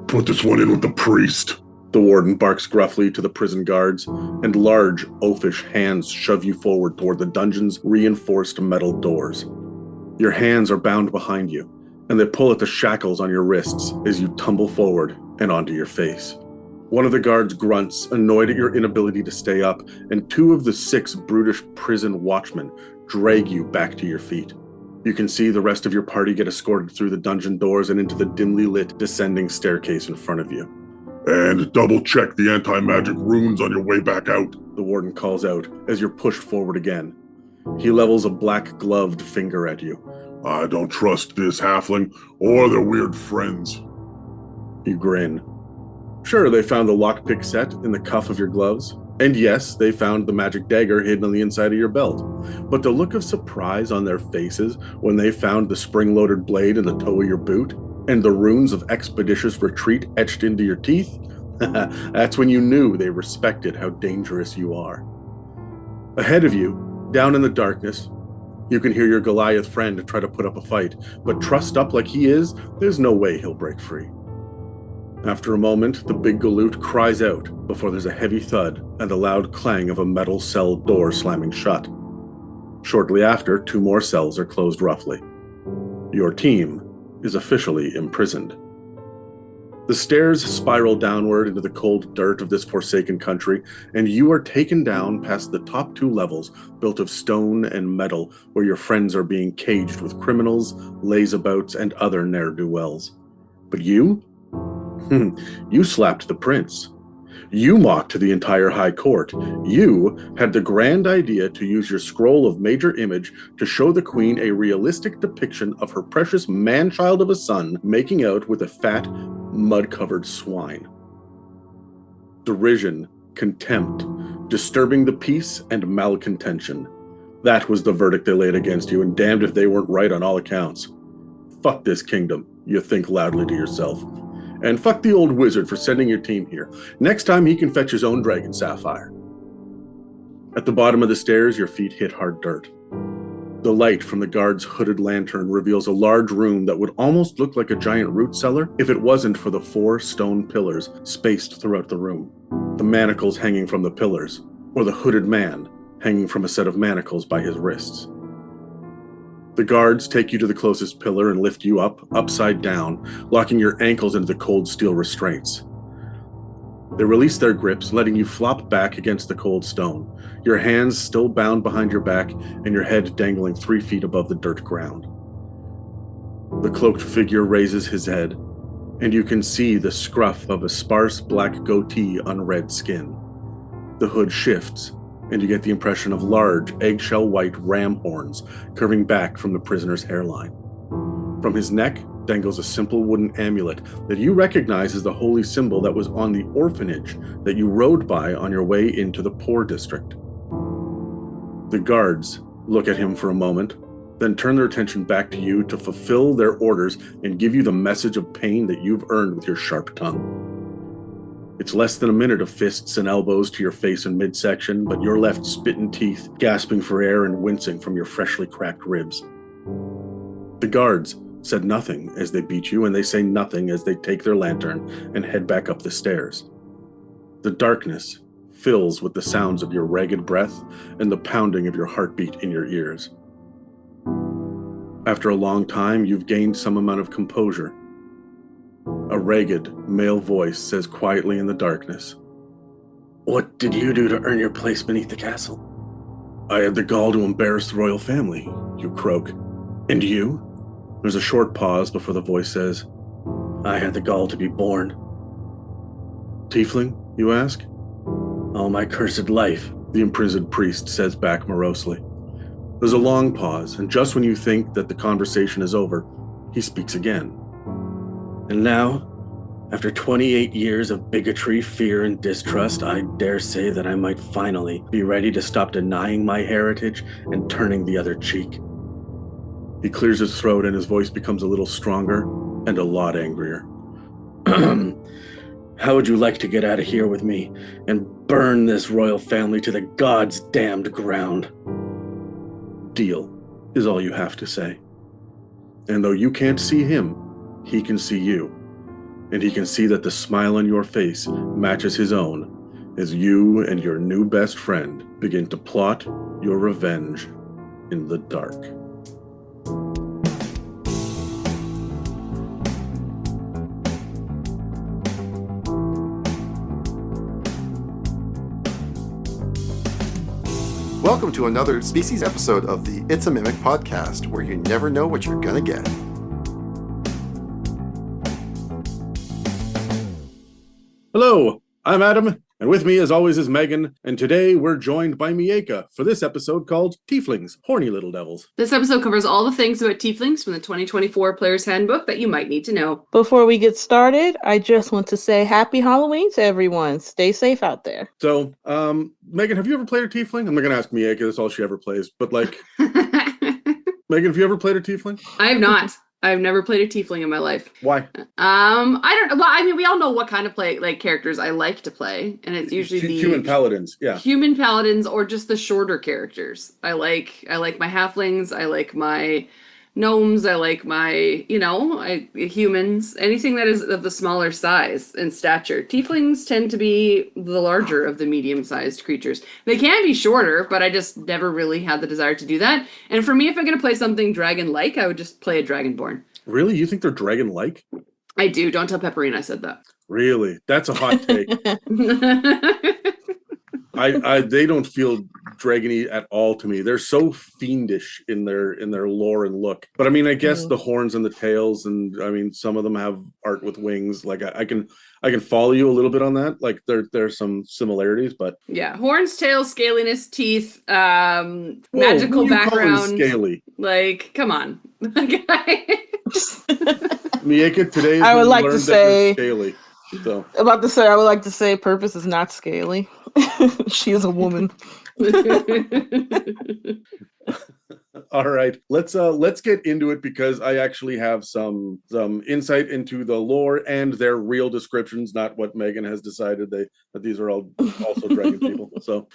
Put this one in with the priest. The warden barks gruffly to the prison guards, and large, oafish hands shove you forward toward the dungeon's reinforced metal doors. Your hands are bound behind you, and they pull at the shackles on your wrists as you tumble forward and onto your face. One of the guards grunts, annoyed at your inability to stay up, and 2 of the 6 brutish prison watchmen drag you back to your feet. You can see the rest of your party get escorted through the dungeon doors and into the dimly lit descending staircase in front of you. And double-check the anti-magic runes on your way back out, the warden calls out as you're pushed forward again. He levels a black-gloved finger at you. I don't trust this halfling or their weird friends. You grin. Sure, they found the lockpick set in the cuff of your gloves. And yes, they found the magic dagger hidden on the inside of your belt. But the look of surprise on their faces when they found the spring-loaded blade in the toe of your boot, and the runes of expeditious retreat etched into your teeth, that's when you knew they respected how dangerous you are. Ahead of you, down in the darkness, you can hear your Goliath friend try to put up a fight, but trussed up like he is, there's no way he'll break free. After a moment, the big galoot cries out before there's a heavy thud and the loud clang of a metal cell door slamming shut. Shortly after, 2 more cells are closed roughly. Your team is officially imprisoned. The stairs spiral downward into the cold dirt of this forsaken country, and you are taken down past the top 2 levels built of stone and metal where your friends are being caged with criminals, lazabouts, and other ne'er-do-wells. But you? You slapped the prince. You mocked the entire high court. You had the grand idea to use your scroll of major image to show the queen a realistic depiction of her precious man-child of a son making out with a fat, mud-covered swine. Derision, contempt, disturbing the peace, and malcontention. That was the verdict they laid against you, and damned if they weren't right on all accounts. Fuck this kingdom, you think loudly to yourself. And fuck the old wizard for sending your team here. Next time he can fetch his own dragon sapphire. At the bottom of the stairs, your feet hit hard dirt. The light from the guard's hooded lantern reveals a large room that would almost look like a giant root cellar if it wasn't for the 4 stone pillars spaced throughout the room. The manacles hanging from the pillars, or the hooded man hanging from a set of manacles by his wrists. The guards take you to the closest pillar and lift you up, upside down, locking your ankles into the cold steel restraints. They release their grips, letting you flop back against the cold stone, your hands still bound behind your back and your head dangling 3 feet above the dirt ground. The cloaked figure raises his head, and you can see the scruff of a sparse black goatee on red skin. The hood shifts, and you get the impression of large, eggshell-white ram horns curving back from the prisoner's hairline. From his neck dangles a simple wooden amulet that you recognize as the holy symbol that was on the orphanage that you rode by on your way into the poor district. The guards look at him for a moment, then turn their attention back to you to fulfill their orders and give you the message of pain that you've earned with your sharp tongue. It's less than a minute of fists and elbows to your face and midsection, but you're left spitting teeth, gasping for air and wincing from your freshly cracked ribs. The guards said nothing as they beat you, and they say nothing as they take their lantern and head back up the stairs. The darkness fills with the sounds of your ragged breath and the pounding of your heartbeat in your ears. After a long time, you've gained some amount of composure. A ragged, male voice says quietly in the darkness, "What did you do to earn your place beneath the castle?" "I had the gall to embarrass the royal family," you croak. "And you?" There's a short pause before the voice says, "I had the gall to be born." "Tiefling?" you ask. "All my cursed life," the imprisoned priest says back morosely. There's a long pause, and just when you think that the conversation is over, he speaks again. "And now, after 28 years of bigotry, fear, and distrust, I dare say that I might finally be ready to stop denying my heritage and turning the other cheek." He clears his throat and his voice becomes a little stronger and a lot angrier. "How would you like to get out of here with me and burn this royal family to the gods' damned ground?" "Deal," is all you have to say. And though you can't see him, he can see you. and he can see that the smile on your face matches his own as you and your new best friend begin to plot your revenge in the dark. Welcome to another species episode of the It's a Mimic podcast, where you never know what you're gonna get. Hello, I'm Adam, and with me as always is Megan, and today we're joined by Miaca for this episode called Tieflings, Horny Little Devils. This episode covers all the things about Tieflings from the 2024 Player's Handbook that you might need to know. Before we get started, I just want to say happy Halloween to everyone. Stay safe out there. So, Megan, have you ever played a Tiefling? I'm not going to ask Miaca, that's all she ever plays, but like, Megan, have you ever played a Tiefling? I have not. I've never played a Tiefling in my life. Why? I don't. Well, I mean, we all know what kind of characters I like to play, and it's usually the human paladins. Yeah, human paladins, or just the shorter characters. I like my halflings. I like my gnomes. I like my humans. Anything that is of the smaller size and stature. Tieflings tend to be the larger of the medium-sized creatures. They can be shorter, but I just never really had the desire to do that. And for me, if I'm going to play something dragon-like, I would just play a dragonborn. Really? You think they're dragon-like? I do. Don't tell Pepperine I said that. Really? That's a hot take. They don't feel dragony at all to me. They're so fiendish in their lore and look. But I mean, I guess the horns and the tails, and I mean, some of them have art with wings. Like I can follow you a little bit on that. Like there's some similarities, but yeah, horns, tails, scaliness, teeth, magical background. Scaly. Like, come on. Miaca, today I would like to say scaly. So I would like to say Purpose is not scaly. She is a woman. All right, let's get into it, because I actually have some insight into the lore and their real descriptions, not what Megan has decided that these are all also dragon people. So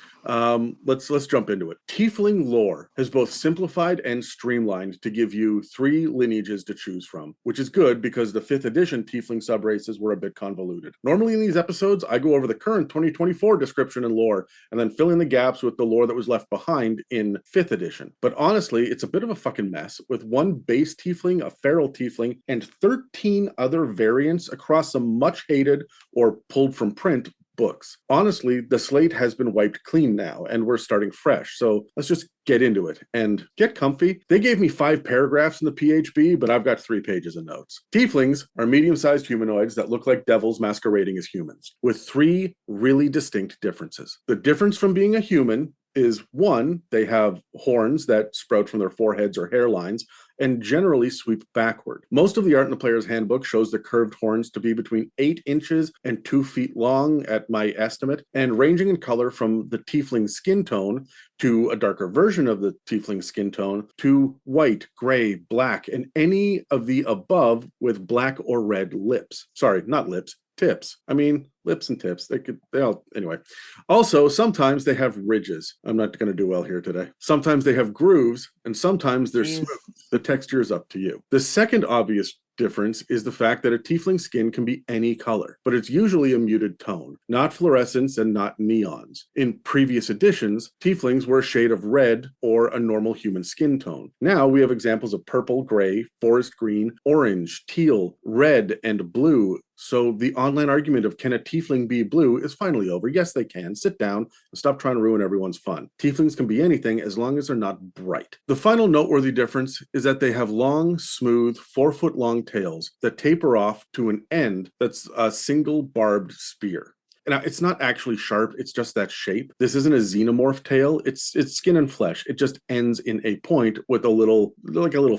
let's jump into it. Tiefling lore has both simplified and streamlined to give you 3 lineages to choose from, which is good because the 5th edition Tiefling subraces were a bit convoluted. Normally in these episodes, I go over the current 2024 description and lore, and then fill in the gaps with the lore that was left behind in 5th edition. But honestly, it's a bit of a fucking mess, with 1 base Tiefling, a feral Tiefling, and 13 other variants across some much hated or pulled from print books. Honestly, the slate has been wiped clean now, and we're starting fresh. So let's just get into it and get comfy. They gave me 5 paragraphs in the PHB, but I've got 3 pages of notes. Tieflings are medium-sized humanoids that look like devils masquerading as humans, with 3 really distinct differences. The difference from being a human is, 1, they have horns that sprout from their foreheads or hairlines and generally sweep backward. Most of the art in the Player's Handbook shows the curved horns to be between 8 inches and 2 feet long at my estimate, and ranging in color from the Tiefling skin tone to a darker version of the Tiefling skin tone to white, gray, black, and any of the above with black or red lips. Sorry, not lips. Tips. I mean, lips and tips. Anyway. Also, sometimes they have ridges. I'm not going to do well here today. Sometimes they have grooves, and sometimes they're smooth. The texture is up to you. The second obvious difference is the fact that a Tiefling skin can be any color, but it's usually a muted tone, not fluorescence and not neons. In previous editions, Tieflings were a shade of red or a normal human skin tone. Now we have examples of purple, gray, forest green, orange, teal, red, and blue. So the online argument of can a Tiefling be blue is finally over. Yes, they can. Sit down and stop trying to ruin everyone's fun. Tieflings can be anything as long as they're not bright. The final noteworthy difference is that they have long, smooth, 4-foot-long tails that taper off to an end that's a single barbed spear. Now, it's not actually sharp, it's just that shape. This isn't a xenomorph tail, it's skin and flesh. It just ends in a point with a little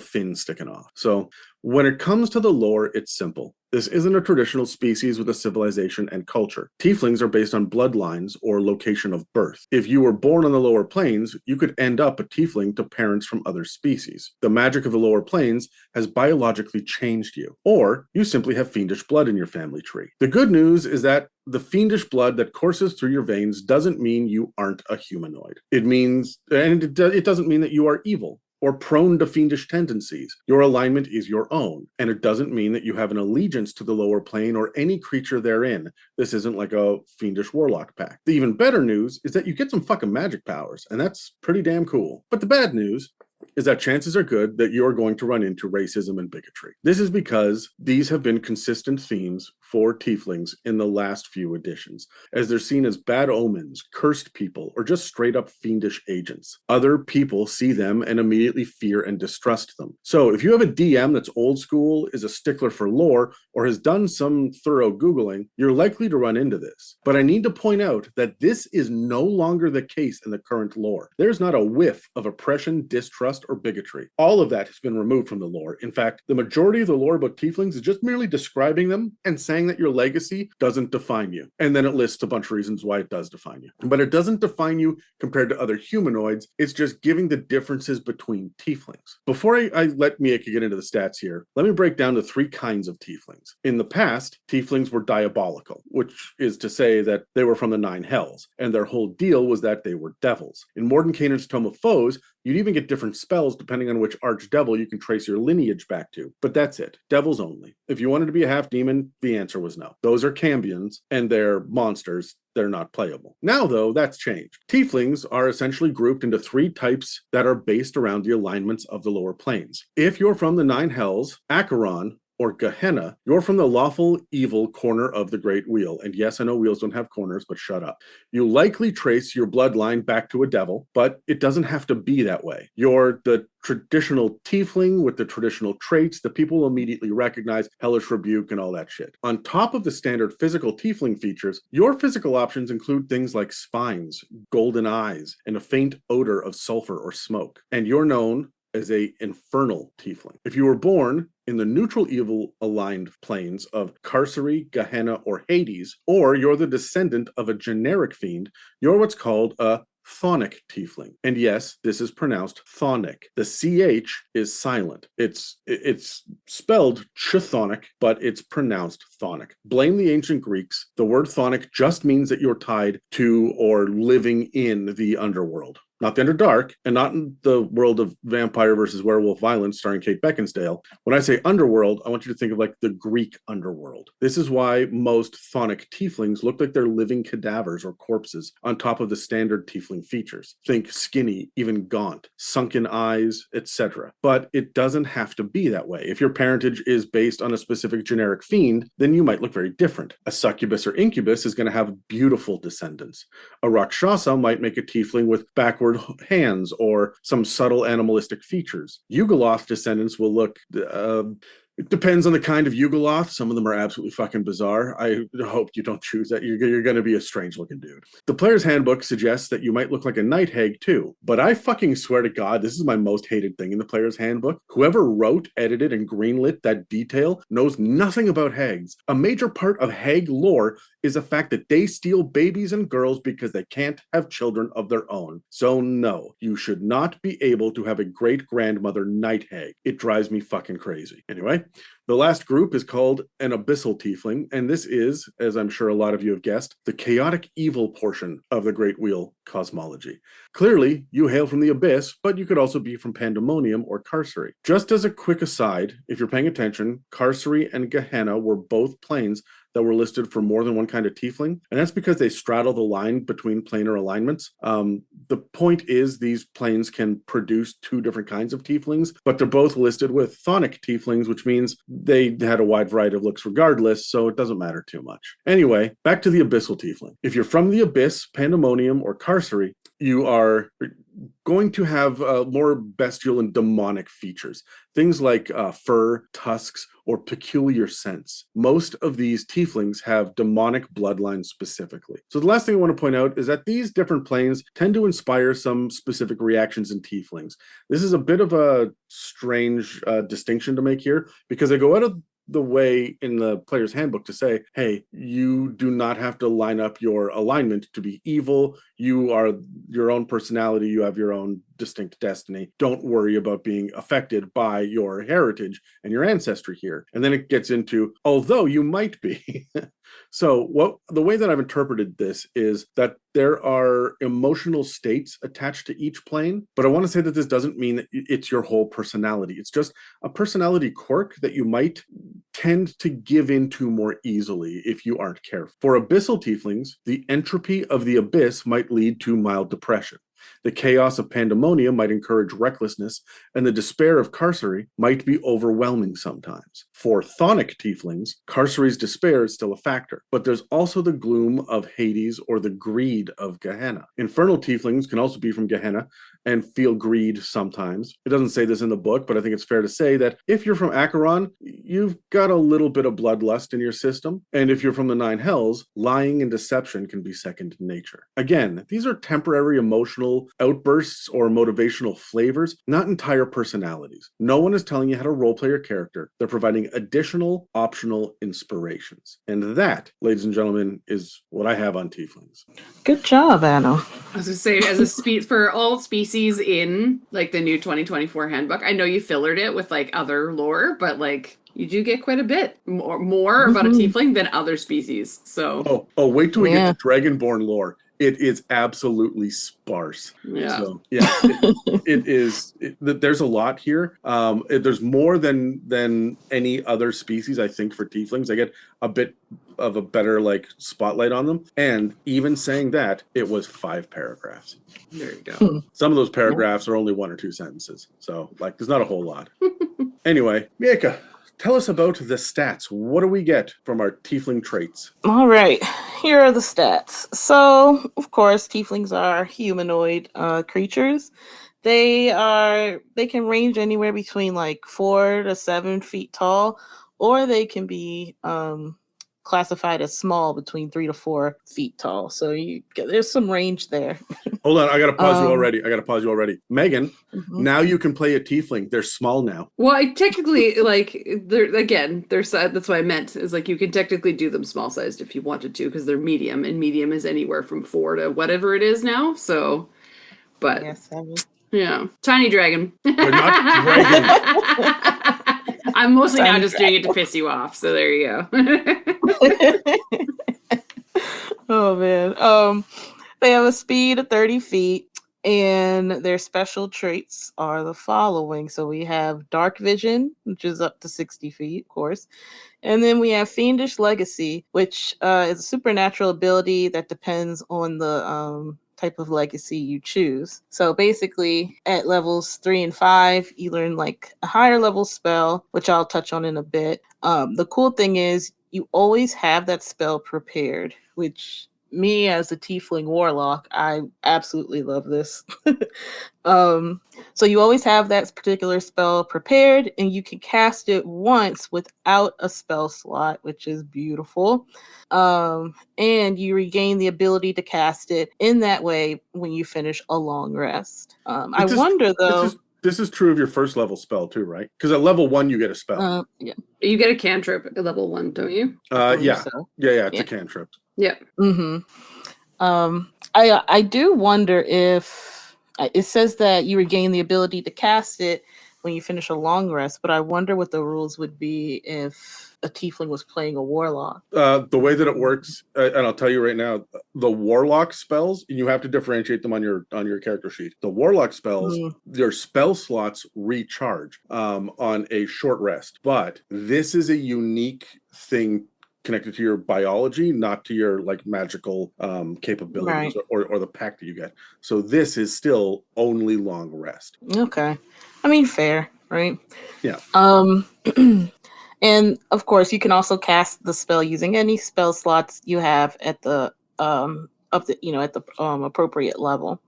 fin sticking off. So when it comes to the lore, it's simple. This isn't a traditional species with a civilization and culture. Tieflings are based on bloodlines or location of birth. If you were born on the lower planes, you could end up a Tiefling to parents from other species. The magic of the lower planes has biologically changed you, or you simply have fiendish blood in your family tree. The good news is that the fiendish blood that courses through your veins doesn't mean you aren't a humanoid. It means, and it doesn't mean that you are evil. or prone to fiendish tendencies. Your alignment is your own, and it doesn't mean that you have an allegiance to the lower plane or any creature therein. This isn't like a fiendish warlock pack. The even better news is that you get some fucking magic powers, and that's pretty damn cool. But the bad news is that chances are good that you're going to run into racism and bigotry. This is because these have been consistent themes for tieflings in the last few editions, as they're seen as bad omens, cursed people, or just straight up fiendish agents. Other people see them and immediately fear and distrust them. So if you have a DM that's old school, is a stickler for lore, or has done some thorough Googling, you're likely to run into this. But I need to point out that this is no longer the case in the current lore. There's not a whiff of oppression, distrust, or bigotry. All of that has been removed from the lore. In fact, the majority of the lore about tieflings is just merely describing them and saying that your legacy doesn't define you. And then it lists a bunch of reasons why it does define you. But it doesn't define you compared to other humanoids. It's just giving the differences between tieflings. Before I let Miaca get into the stats here, let me break down the 3 kinds of tieflings. In the past, tieflings were diabolical, which is to say that they were from the 9 hells, and their whole deal was that they were devils. In Mordenkainen's Tome of Foes, you'd even get different spells depending on which archdevil you can trace your lineage back to. But that's it. Devils only. If you wanted to be a half-demon, the answer was no. Those are cambions, and they're monsters. They're not playable. Now, though, that's changed. Tieflings are essentially grouped into 3 types that are based around the alignments of the lower planes. If you're from the 9 hells, Acheron, or Gehenna, you're from the lawful evil corner of the Great Wheel. And yes, I know wheels don't have corners, but shut up. You likely trace your bloodline back to a devil, but it doesn't have to be that way. You're the traditional tiefling with the traditional traits that people will immediately recognize, hellish rebuke and all that shit. On top of the standard physical tiefling features, your physical options include things like spines, golden eyes, and a faint odor of sulfur or smoke. And you're known as a infernal tiefling. If you were born in the neutral evil aligned planes of Carcery, Gehenna, or Hades, or you're the descendant of a generic fiend, you're what's called a chthonic tiefling. And yes, this is pronounced chthonic. The CH is silent. It's spelled chthonic, but it's pronounced chthonic. Blame the ancient Greeks. The word chthonic just means that you're tied to or living in the underworld. Not the Underdark, and not in the world of vampire versus werewolf violence starring Kate Beckinsale. When I say underworld, I want you to think of like the Greek underworld. This is why most chthonic tieflings look like they're living cadavers or corpses on top of the standard tiefling features. Think skinny, even gaunt, sunken eyes, etc. But it doesn't have to be that way. If your parentage is based on a specific generic fiend, then you might look very different. A succubus or incubus is going to have beautiful descendants. A Rakshasa might make a tiefling with backward hands or some subtle animalistic features. Yugoloth descendants will look it depends on the kind of Yugoloth. Some of them are absolutely fucking bizarre. I hope you don't choose that. You're going to be a strange looking dude. The player's handbook suggests that you might look like a night hag too, but I fucking swear to God, this is my most hated thing in the player's handbook. Whoever wrote, edited, and greenlit that detail knows nothing about hags. A major part of hag lore is the fact that they steal babies and girls because they can't have children of their own. So no, you should not be able to have a great-grandmother night hag. It drives me fucking crazy. Anyway, the last group is called an abyssal tiefling, and this is, as I'm sure a lot of you have guessed, the chaotic evil portion of the Great Wheel cosmology. Clearly, you hail from the abyss, but you could also be from Pandemonium or Carcery. Just as a quick aside, if you're paying attention, Carcery and Gehenna were both planes that were listed for more than one kind of tiefling, and that's because they straddle the line between planar alignments. The point is these planes can produce 2 different kinds of tieflings, but they're both listed with chthonic tieflings, which means they had a wide variety of looks regardless, so it doesn't matter too much. Anyway, back to the abyssal tiefling. If you're from the abyss, Pandemonium, or Carcery, you are going to have more bestial and demonic features. Things like fur, tusks, or peculiar scents. Most of these tieflings have demonic bloodlines specifically. So the last thing I want to point out is that these different planes tend to inspire some specific reactions in tieflings. This is a bit of a strange distinction to make here because they go out of the way in the player's handbook to say, hey, you do not have to line up your alignment to be evil. You are your own personality. You have your own distinct destiny. Don't worry about being affected by your heritage and your ancestry here. And then it gets into, although you might be. So the way that I've interpreted this is that there are emotional states attached to each plane, but I want to say that this doesn't mean that it's your whole personality. It's just a personality quirk that you might tend to give into more easily if you aren't careful. For abyssal tieflings, the entropy of the abyss might lead to mild depression. The chaos of pandemonium might encourage recklessness, and the despair of Carcery might be overwhelming sometimes. For chthonic tieflings, Carcery's despair is still a factor, but there's also the gloom of Hades or the greed of Gehenna. Infernal tieflings can also be from Gehenna and feel greed sometimes. It doesn't say this in the book, but I think it's fair to say that if you're from Acheron, you've got a little bit of bloodlust in your system, and if you're from the Nine Hells, lying and deception can be second nature. Again, these are temporary emotional outbursts or motivational flavors, not entire personalities. No one is telling you how to roleplay your character. They're providing additional optional inspirations. And that, ladies and gentlemen, is what I have on tieflings. Good job, Anna. I was gonna say, as a for all species in like the new 2024 handbook, I know you fillered it with like other lore, but like you do get quite a bit more about a tiefling than other species. So wait till we get to Dragonborn lore. It is absolutely sparse. Yeah. So yeah, it is. There's a lot here. There's more than any other species, I think, for tieflings. I get a bit of a better like spotlight on them. And even saying that, it was 5 paragraphs. There you go. Some of those paragraphs are only 1 or 2 sentences. So like, there's not a whole lot. Anyway, Miaca, tell us about the stats. What do we get from our tiefling traits? All right, here are the stats. So, of course, tieflings are humanoid creatures. They can range anywhere between like 4 to 7 feet tall, or they can be classified as small, between 3 to 4 feet tall. So there's some range there. Hold on, I gotta pause you already. Megan, now you can play a tiefling. They're small now. Well, I technically they're size. That's what I meant. Is like you can technically do them small sized if you wanted to, because they're medium, and medium is anywhere from 4 to whatever it is now. So, but yeah, tiny dragon. They're not dragons. I'm mostly now just doing it to piss you off. So there you go. Oh man. They have a speed of 30 feet, and their special traits are the following. So we have dark vision, which is up to 60 feet, of course. And then we have fiendish legacy, which is a supernatural ability that depends on the type of legacy you choose. So basically, at levels 3 and 5, you learn like a higher level spell, which I'll touch on in a bit. The cool thing is you always have that spell prepared, which me as a tiefling warlock, I absolutely love this. So you always have that particular spell prepared, and you can cast it once without a spell slot, which is beautiful. And you regain the ability to cast it in that way when you finish a long rest. I wonder though. This is true of your first level spell too, right? Because at level 1 you get a spell. Yeah, you get a cantrip at level 1, don't you? Yeah, it's a cantrip. Yeah. I do wonder if it says that you regain the ability to cast it when you finish a long rest, but I wonder what the rules would be if a tiefling was playing a warlock. The way that it works, and I'll tell you right now, the warlock spells, you have to differentiate them on your character sheet. The warlock spells, your spell slots recharge on a short rest, but this is a unique thing connected to your biology, not to your like magical capabilities, right, or the pack that you get. So this is still only long rest. Okay. I mean, fair, right? Yeah. And of course, you can also cast the spell using any spell slots you have at the appropriate level.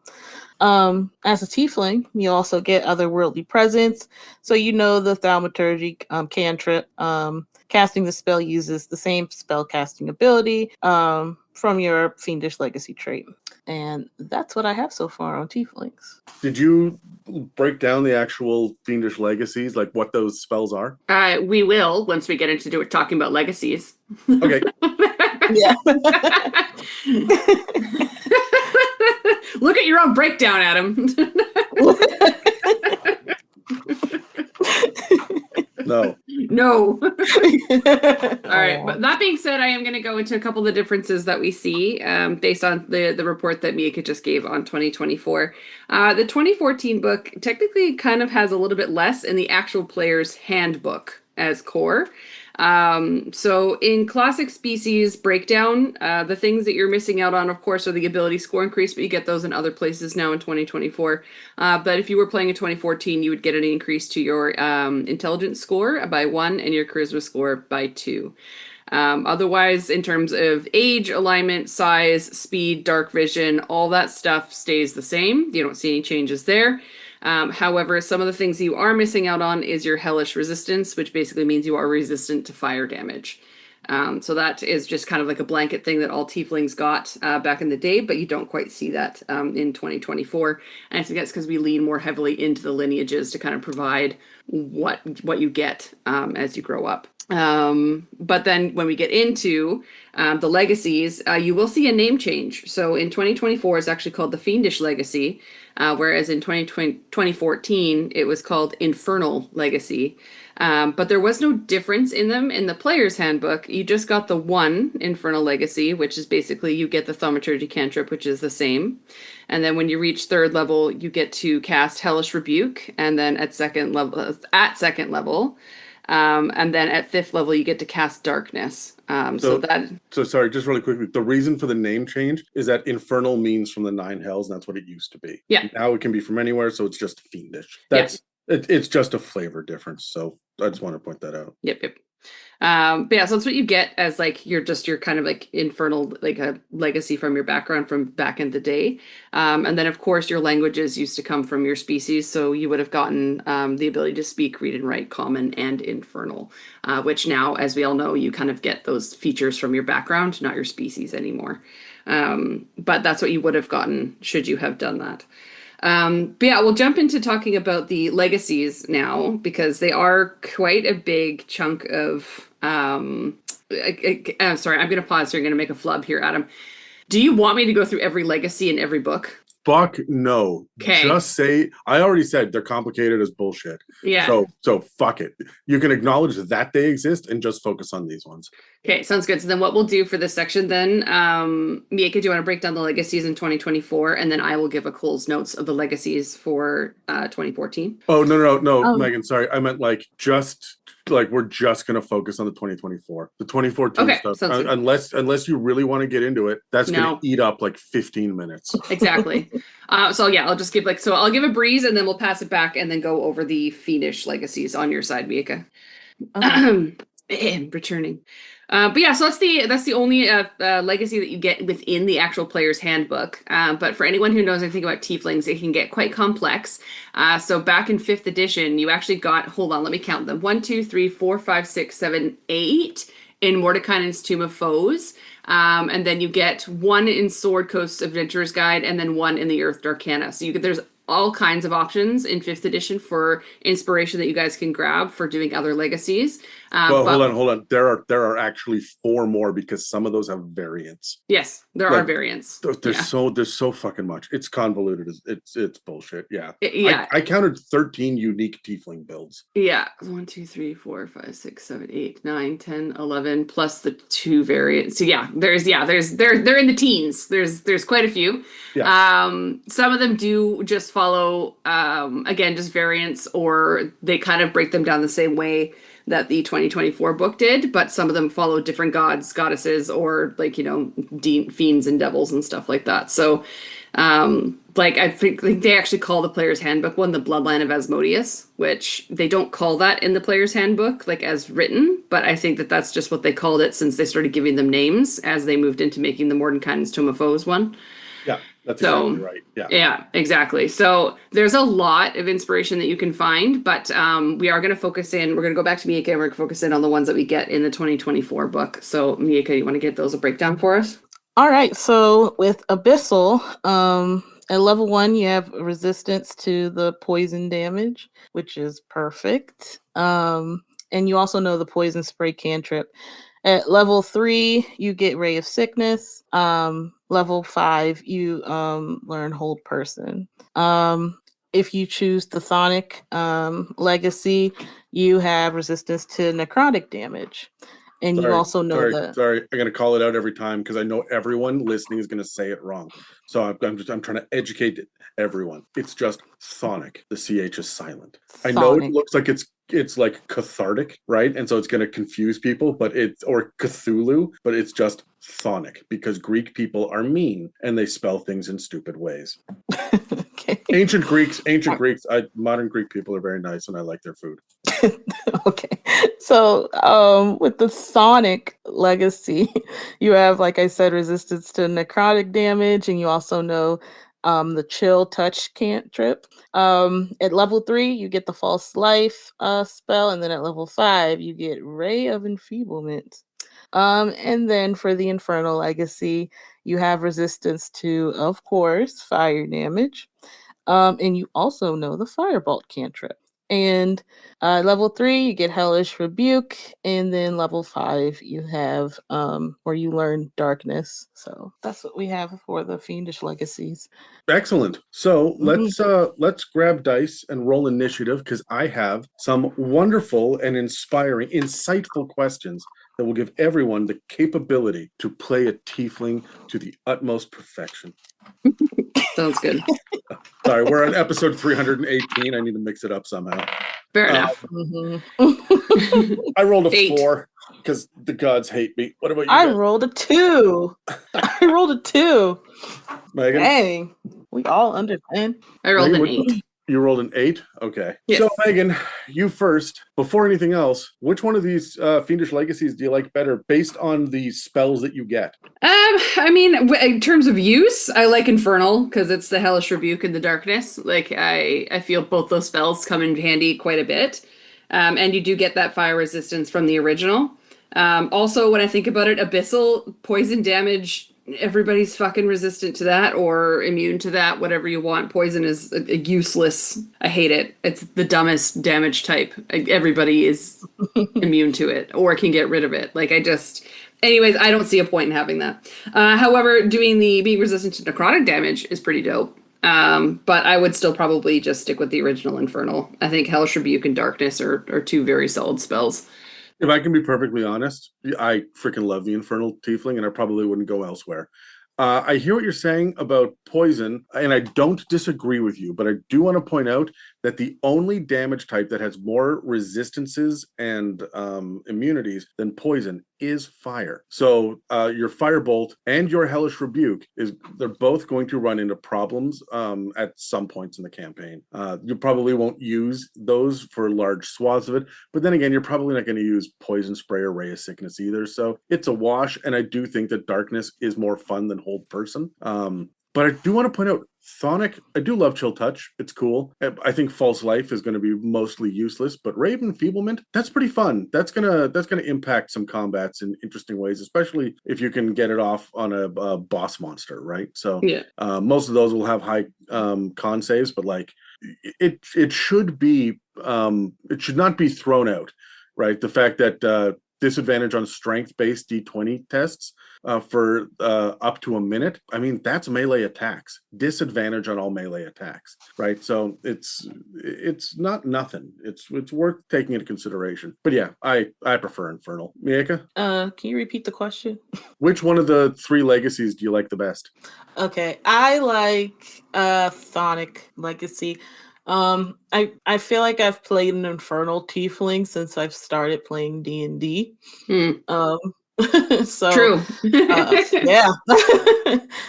As a tiefling, you also get otherworldly presence. So you know the thaumaturgy cantrip. Casting the spell uses the same spell casting ability from your fiendish legacy trait. And that's what I have so far on Tieflings. Did you break down the actual fiendish legacies, like what those spells are? We will once we get into talking about legacies. Okay. Yeah. Look at your own breakdown, Adam. No. No. All right. But that being said, I am going to go into a couple of the differences that we see based on the report that Miaca just gave on 2024. The 2014 book technically kind of has a little bit less in the actual player's handbook as core. So in classic species breakdown, the things that you're missing out on, of course, are the ability score increase, but you get those in other places now in 2024. But if you were playing in 2014, you would get an increase to your intelligence score by 1 and your charisma score by 2. Otherwise, in terms of age, alignment, size, speed, dark vision, all that stuff stays the same. You don't see any changes there. However, some of the things you are missing out on is your hellish resistance, which basically means you are resistant to fire damage. So that is just kind of like a blanket thing that all tieflings got back in the day, but you don't quite see that in 2024. And I think that's because we lean more heavily into the lineages to kind of provide what you get as you grow up. But then when we get into the legacies, you will see a name change. So in 2024, it's actually called the Fiendish Legacy, whereas in 2014, it was called Infernal Legacy. But there was no difference in them in the player's handbook. You just got the one Infernal Legacy, which is basically you get the Thaumaturgy cantrip, which is the same. And then when you reach 3rd level, you get to cast Hellish Rebuke, and then at second level, and then at 5th level, you get to cast Darkness. So sorry, just really quickly. The reason for the name change is that Infernal means from the 9 hells, and that's what it used to be. Yeah. Now it can be from anywhere, so it's just fiendish. It's just a flavor difference. So I just want to point that out. Yep. But yeah, so that's what you get as like your kind of like infernal, like a legacy from your background from back in the day. And then of course your languages used to come from your species, so you would have gotten the ability to speak, read, and write common and infernal, which now, as we all know, you kind of get those features from your background, not your species anymore. But that's what you would have gotten should you have done that. But yeah, we'll jump into talking about the legacies now, because they are quite a big chunk of I'm sorry, I'm going to pause here. I'm going to make a flub here, Adam. Do you want me to go through every legacy in every book? Fuck no. Okay. Just say, I already said they're complicated as bullshit. Yeah. So fuck it. You can acknowledge that they exist and just focus on these ones. Okay, sounds good. So then what we'll do for this section then, Miaca, do you want to break down the legacies in 2024? And then I will give a Cole's notes of the legacies for 2014. Oh, no, Megan, sorry. I meant we're just going to focus on the 2024. The 2014 stuff. Unless you really want to get into it, that's going to eat up like 15 minutes. Exactly. So yeah, I'll just give I'll give a breeze and then we'll pass it back and then go over the fiendish legacies on your side, Miaca. Returning. But yeah, so that's the only legacy that you get within the actual player's handbook. But for anyone who knows anything about tieflings, it can get quite complex. So back in 5th edition, you actually got, hold on, let me count them. 1, 2, 3, 4, 5, 6, 7, 8 in Mordekainen's Tomb of Foes. And then you get 1 in Sword Coast's Adventurer's Guide, and then 1 in the Earth Arcana. So there's all kinds of options in 5th edition for inspiration that you guys can grab for doing other legacies. Hold on. There are actually 4 more because some of those have variants. Yes, there are variants. There's so fucking much. It's convoluted. It's bullshit. Yeah. Yeah. I counted 13 unique tiefling builds. Yeah. 1, 2, 3, 4, 5, 6, 7, 8, 9, 10, 11, plus the 2 variants. So yeah, they're in the teens. There's quite a few. Yeah. Some of them do just follow again, just variants, or they kind of break them down the same way that the 2024 book did, but some of them follow different gods, goddesses, or fiends and devils and stuff like that. So I think they actually call the player's handbook one the Bloodline of Asmodeus, which they don't call that in the player's handbook as written, but I think that's just what they called it since they started giving them names as they moved into making the Mordekainen's Tomb of Foes one. Yeah, that's exactly right. Yeah, exactly. So there's a lot of inspiration that you can find, but we are going to focus in. We're going to go back to Miaca and we're going to focus in on the ones that we get in the 2024 book. So Miaca, you want to get those a breakdown for us? All right, so with Abyssal, at level 1, you have resistance to the poison damage, which is perfect. And you also know the poison spray cantrip. At level 3, you get Ray of Sickness. Level 5, you learn Hold Person. If you choose the Thonic Legacy, you have resistance to necrotic damage. And you also know that. Sorry. I'm gonna call it out every time because I know everyone listening is gonna say it wrong. So I'm trying to educate everyone. It's just Sonic. The CH is silent. I know it Sonic. looks like it's like cathartic, right? And so it's gonna confuse people, but it's or Cthulhu, but it's just Sonic because Greek people are mean and they spell things in stupid ways. Okay. Ancient Greeks, modern Greek people are very nice and I like their food. Okay. So, with the Sonic Legacy, you have, like I said, resistance to necrotic damage, and you also know the Chill Touch cantrip. At level 3, you get the False Life spell, and then at level 5, you get Ray of Enfeeblement. And then for the Infernal Legacy, you have resistance to, of course, fire damage. And you also know the Firebolt cantrip. And level 3, you get Hellish Rebuke, and then level 5, you have where you learn Darkness. So that's what we have for the Fiendish Legacies. Excellent. So let's grab dice and roll initiative because I have some wonderful and inspiring, insightful questions that will give everyone the capability to play a tiefling to the utmost perfection. Sounds good. Sorry, we're on episode 318. I need to mix it up somehow. Fair enough. I rolled a 8. 4 because the gods hate me. What about you I guys? rolled a 2. I rolled a 2. Megan? Dang. We all under 10. I rolled Megan, an 8. You rolled an 8? Okay. Yes. So, Megan, you first. Before anything else, which one of these Fiendish Legacies do you like better based on the spells that you get? I mean, in terms of use, I like Infernal because it's the Hellish Rebuke and the Darkness. Like, I feel both those spells come in handy quite a bit. And you do get that fire resistance from the original. Also, when I think about it, Abyssal, poison damage, everybody's fucking resistant to that or immune to that, whatever you want. Poison is useless. I hate it. It's the dumbest damage type. Everybody is immune to it or can get rid of it. Anyways, I don't see a point in having that. However, being resistant to necrotic damage is pretty dope. But I would still probably just stick with the original Infernal. I think Hellish Rebuke and Darkness are 2 very solid spells. If I can be perfectly honest, I freaking love the Infernal Tiefling, and I probably wouldn't go elsewhere. I hear what you're saying about poison, and I don't disagree with you, but I do want to point out that the only damage type that has more resistances and immunities than poison is fire. So your Firebolt and your Hellish Rebuke they're both going to run into problems at some points in the campaign. You probably won't use those for large swaths of it, but then again, you're probably not going to use Poison Spray or Ray of Sickness either. So it's a wash, and I do think that Darkness is more fun than Hold Person. But I do want to point out Thonic, I do love Chill Touch. It's cool. I think False Life is going to be mostly useless, but Ray of Enfeeblement, that's pretty fun. That's gonna impact some combats in interesting ways, especially if you can get it off on a boss monster, right? So Yeah. most of those will have high con saves, but like it should be it should not be thrown out, right? The fact that disadvantage on strength-based D20 tests for up to a minute. I mean, that's melee attacks. Disadvantage on all melee attacks, right? So it's not nothing. It's worth taking into consideration. But yeah, I prefer Infernal. Miaca? Can you repeat the question? Which one of the 3 legacies do you like the best? Okay, I like Thonic Legacy. I feel like I've played an Infernal Tiefling since I've started playing D&D. So True. yeah.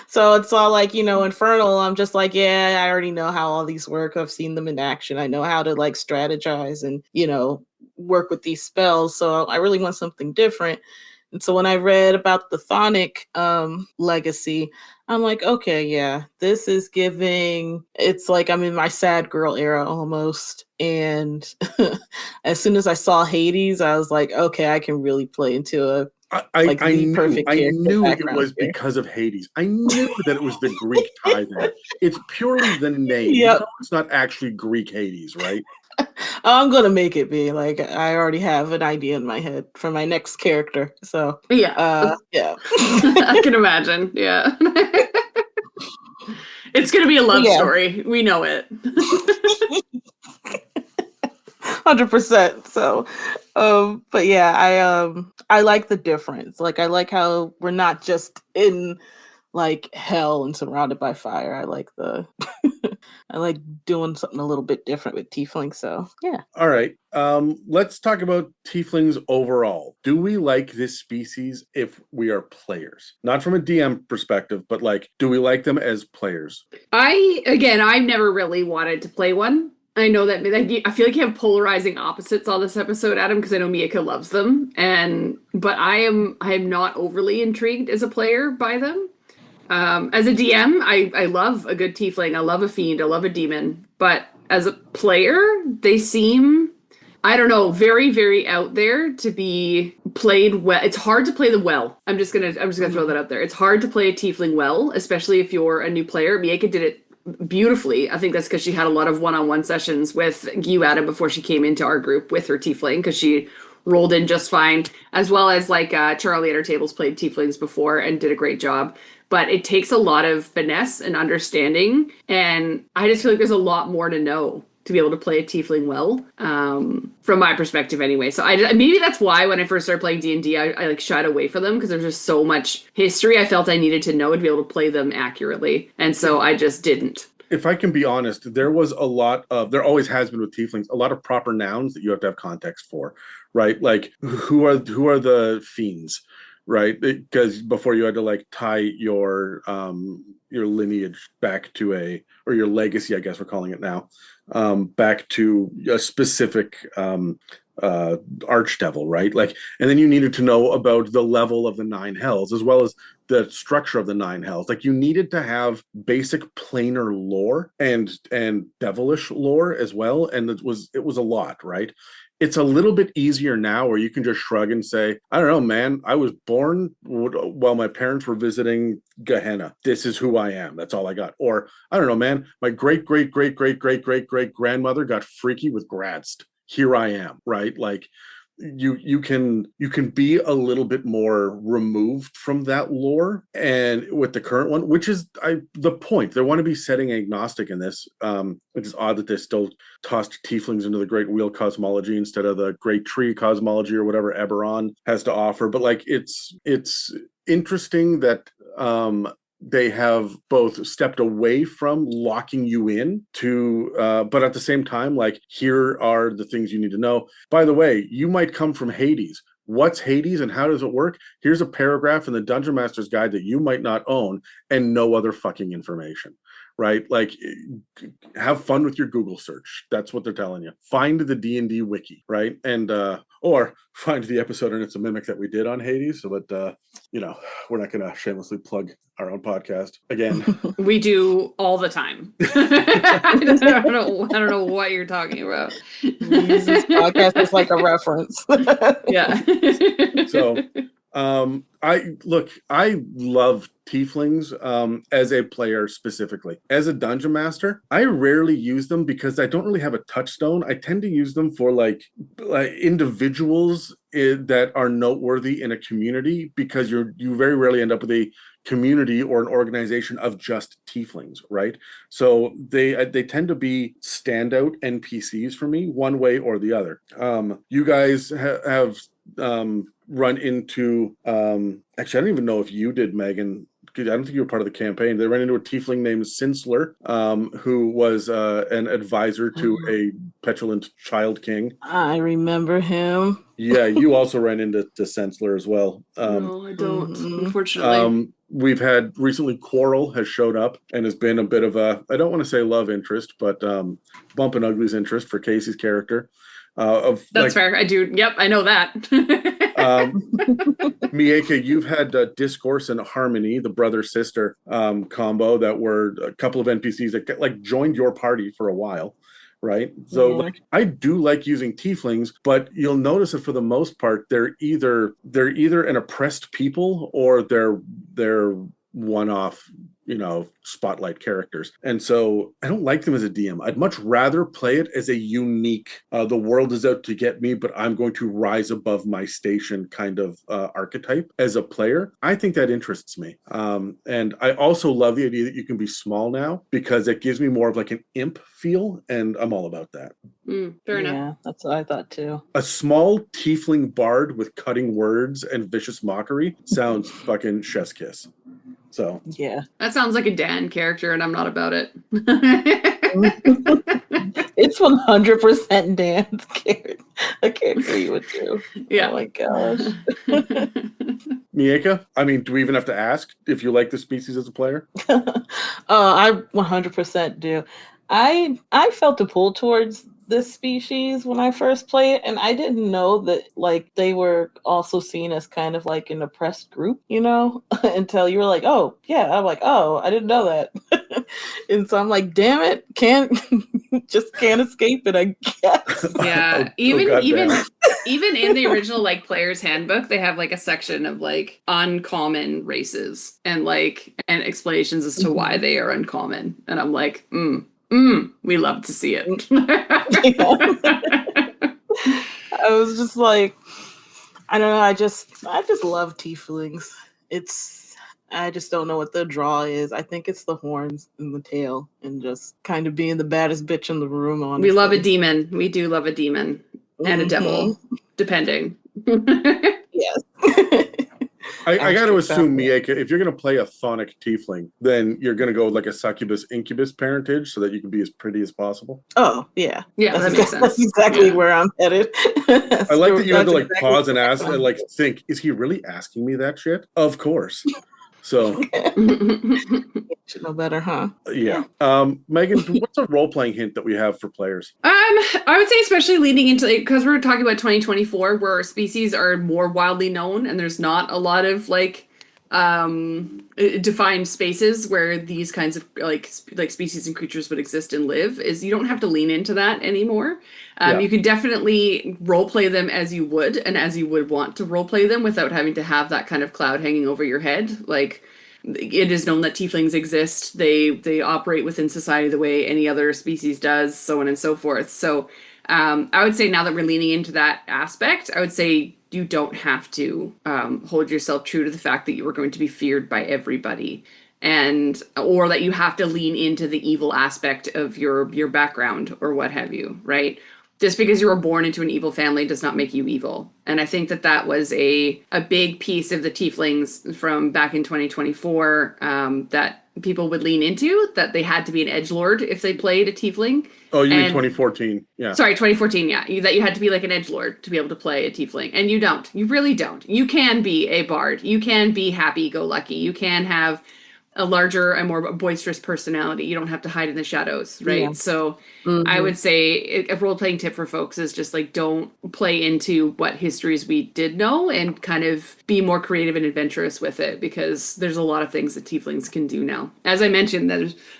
So it's all like, Infernal, I'm just like, yeah, I already know how all these work. I've seen them in action. I know how to like strategize and, work with these spells. So I really want something different. And so when I read about the Thonic Legacy, I'm like, okay, yeah, this is giving, it's like I'm in my sad girl era almost. And as soon as I saw Hades, I was like, okay, I can really play into perfect I character knew it background was here. because of Hades. I knew that it was the Greek tie there. It's purely the name. Yep. You know, it's not actually Greek Hades, right? I'm gonna make it be like I already have an idea in my head for my next character. So Yeah. yeah. I can imagine. Yeah. It's gonna be a love story. We know it. 100%. So, but yeah, I like the difference. Like, I like how we're not just in like hell and surrounded by fire. I like I like doing something a little bit different with Tiefling. So, yeah. All right. Let's talk about tieflings overall. Do we like this species if we are players? Not from a DM perspective, but like, do we like them as players? I've never really wanted to play one. I know that I feel like you have polarizing opposites on this episode, Adam, because I know Miaca loves them, but I am not overly intrigued as a player by them. As a DM, I love a good tiefling. I love a fiend. I love a demon. But as a player, they seem, I don't know, very, very out there to be played well. It's hard to play them well. I'm just gonna throw that out there. It's hard to play a tiefling well, especially if you're a new player. Miaca did it beautifully. I think that's because she had a lot of one-on-one sessions with you, Adam, before she came into our group with her tiefling, because she rolled in just fine, as well as like Charlie at our tables played tieflings before and did a great job. But it takes a lot of finesse and understanding, and I just feel like there's a lot more to know to be able to play a tiefling well, from my perspective anyway. So maybe that's why when I first started playing D&D, I like shied away from them, because there's just so much history I felt I needed to know to be able to play them accurately, and so I just didn't. If I can be honest, there was a lot of, there always has been with tieflings, a lot of proper nouns that you have to have context for, right? Like who are the fiends, right? Because before you had to like tie your lineage back to or your legacy, I guess we're calling it now, back to a specific archdevil, right? Like, and then you needed to know about the level of the 9 hells as well as the structure of the 9 hells. Like, you needed to have basic planar lore and devilish lore as well, and it was a lot, right? It's a little bit easier now where you can just shrug and say, I don't know, man, I was born while my parents were visiting Gehenna. This is who I am. That's all I got. Or, I don't know, man, my great grandmother got freaky with Gradst. Here I am, right? Like, you can be a little bit more removed from that lore, and with the current one, which is the point. They want to be setting agnostic in this, which is odd that they still tossed tieflings into the Great Wheel cosmology instead of the Great Tree cosmology or whatever Eberron has to offer. But like, it's interesting that they have both stepped away from locking you in to, but at the same time, like, here are the things you need to know. By the way, you might come from Hades. What's Hades and how does it work? Here's a paragraph in the Dungeon Master's Guide that you might not own, and no other fucking information, right? Like, have fun with your Google search. That's what they're telling you. Find the D&D wiki, right? And or find the episode and It's a Mimic that we did on Hades, so that we're not going to shamelessly plug our own podcast again. We do all the time. I don't know what you're talking about. Use this podcast as like a reference. Yeah. So I love tieflings as a player specifically. As a dungeon master, I rarely use them because I don't really have a touchstone. I tend to use them for like individuals that are noteworthy in a community, because you very rarely end up with a community or an organization of just tieflings, right? So they tend to be standout NPCs for me, one way or the other. You guys have run into actually, I don't even know if you did, Megan. I don't think you were part of the campaign. They ran into a tiefling named Sinsler, who was an advisor to a petulant child king. I remember him. Yeah, you also ran into Sinsler as well. No, I don't, unfortunately. We've had recently, Quarrel has showed up and has been a bit of a, I don't want to say love interest, but Bump and Ugly's interest for Casey's character. That's fair. I do. Yep, I know that. Miaca, you've had Discourse and Harmony, the brother-sister combo that were a couple of NPCs that like joined your party for a while, right? So Yeah. like I do like using tieflings, but you'll notice that for the most part, they're either an oppressed people or they're one-off, spotlight characters. And so I don't like them as a DM. I'd much rather play it as a unique, the world is out to get me, but I'm going to rise above my station kind of archetype as a player. I think that interests me. And I also love the idea that you can be small now because it gives me more of like an imp feel, and I'm all about that. Fair enough. Yeah, that's what I thought too. A small tiefling bard with cutting words and vicious mockery sounds fucking chef's kiss. So Yeah. That sounds like a Dan character, and I'm not about it. It's 100% Dan's character. A character you would do. Yeah. Oh my gosh. Miaca, I mean, do we even have to ask if you like the species as a player? I 100% do. I felt a pull towards this species when I first played it, and I didn't know that like they were also seen as kind of like an oppressed group, until you were like, oh yeah, I'm like, oh, I didn't know that. And so I'm like, damn it, can't escape it, I guess. Yeah. Oh, even goddamn. even in the original like player's handbook, they have like a section of like uncommon races and explanations as to why they are uncommon. And I'm like, we love to see it. I was just like, I don't know, I just love tieflings. I just don't know what the draw is. I think it's the horns and the tail and just kind of being the baddest bitch in the room, honestly. We love a demon. We do love a demon and a devil, depending. Yes. I got to assume, Miaca, if you're going to play a chthonic tiefling, then you're going to go with like a succubus incubus parentage so that you can be as pretty as possible. Oh, yeah. Yeah, that makes sense. That's exactly where I'm headed. I like that you had to like exactly pause and ask and like think, is he really asking me that shit? Of course. So should know better, huh? yeah. Megan, what's a role-playing hint that we have for players? I would say especially leading into because we're talking about 2024 where our species are more widely known and there's not a lot of defined spaces where these kinds of like species and creatures would exist and live, is you don't have to lean into that anymore. You can definitely role play them as you would and as you would want to role play them without having to have that kind of cloud hanging over your head. Like, it is known that tieflings exist. They operate within society the way any other species does, so on and so forth. So I would say now that we're leaning into that aspect, I would say you don't have to hold yourself true to the fact that you are going to be feared by everybody, or that you have to lean into the evil aspect of your background or what have you, right? Just because you were born into an evil family does not make you evil. And I think that was a big piece of the tieflings from back in 2024 that people would lean into, that they had to be an edgelord if they played a tiefling. Oh, you mean 2014? Yeah. Sorry, 2014, yeah. That you had to be like an edgelord to be able to play a tiefling. And you don't. You really don't. You can be a bard. You can be happy-go-lucky. You can have a larger and more boisterous personality. You don't have to hide in the shadows, right? Yeah. So I would say a role-playing tip for folks is just like, don't play into what histories we did know and kind of be more creative and adventurous with it, because there's a lot of things that tieflings can do now. As I mentioned,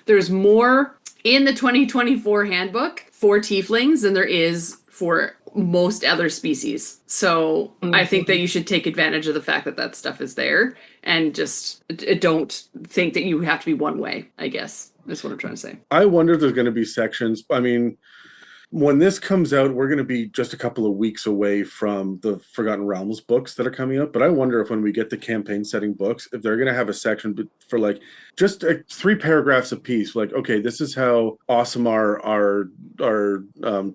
there's more in the 2024 handbook for tieflings than there is for most other species. So I think that you should take advantage of the fact that stuff is there and just don't think that you have to be one way, I guess. That's what I'm trying to say. I wonder if there's going to be sections. I mean, when this comes out, we're going to be just a couple of weeks away from the Forgotten Realms books that are coming up. But I wonder if when we get the campaign setting books, if they're going to have a section for like just 3 paragraphs apiece, like, okay, this is how awesome are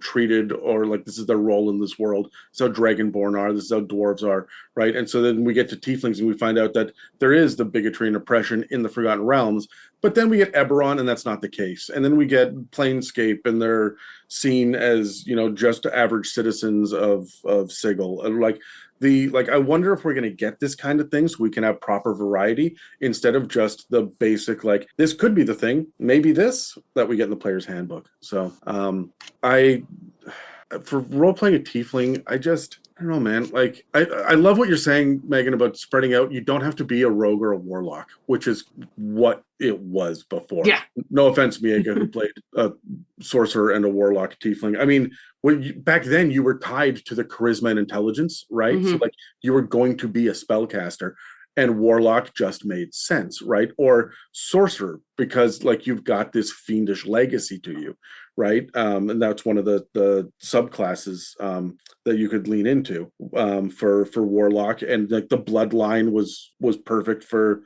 treated, or like this is their role in this world. This is how Dragonborn are. This is how dwarves are, right? And so then we get to tieflings and we find out that there is the bigotry and oppression in the Forgotten Realms. But then we get Eberron, and that's not the case. And then we get Planescape, and they're seen as, just average citizens of Sigil. And I wonder if we're going to get this kind of thing so we can have proper variety instead of just the basic, like, this could be the thing, maybe this, that we get in the player's handbook. So for role-playing a tiefling, I don't know, man. Like, I love what you're saying, Megan, about spreading out. You don't have to be a rogue or a warlock, which is what it was before. Yeah. No offense, Miaca, who played a sorcerer and a warlock tiefling. I mean, back then you were tied to the charisma and intelligence, right? So like you were going to be a spellcaster, and warlock just made sense, right? Or sorcerer, because like you've got this fiendish legacy to you, right? And that's one of the subclasses that you could lean into for warlock, and like the bloodline was perfect for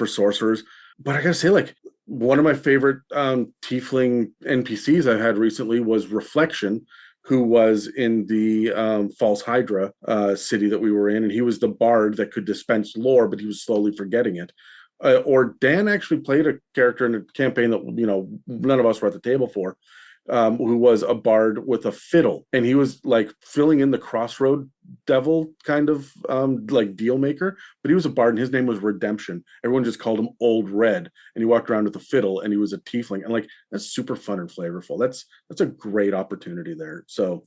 sorcerers. But I gotta say, like, one of my favorite tiefling NPCs I had recently was Reflection, who was in the False Hydra city that we were in, and he was the bard that could dispense lore, but he was slowly forgetting it. Or Dan actually played a character in a campaign that none of us were at the table for, who was a bard with a fiddle, and he was like filling in the crossroad devil kind of like deal maker, but he was a bard, and his name was Redemption. Everyone just called him Old Red, and he walked around with a fiddle, and he was a tiefling, and like that's super fun and flavorful. That's a great opportunity there. So